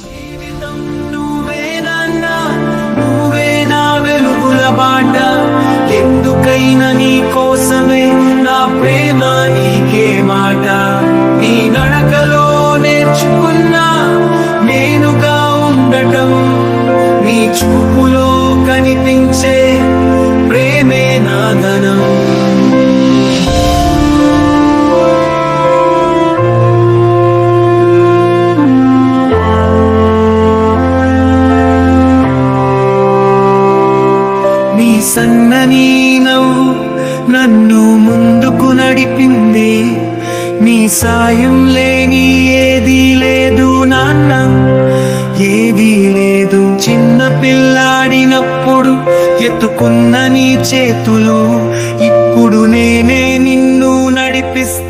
జీవితం నువ్వే నాన్న, నువ్వే నా వెలుగుల బాట. ఎందుకైనా నీ కోసమే నా ప్రేమ నీకే మాట. నీ నడకలో నేర్చుకున్నా నేనుగా ఉండటం, నీ చూపులో కనిపించే ప్రేమే నా ధనం. నీ సన్నని నవ్వు నన్ను ముందుకు నడిపింది. నీ సాయం లేని ఏదీ లేదు నాన్న, ఏదీ లేదు. చిన్న పిల్లాడినప్పుడు ఎత్తుకున్న నీ చేతులు ఇప్పుడు నేనే నిన్ను నడిపిస్తా.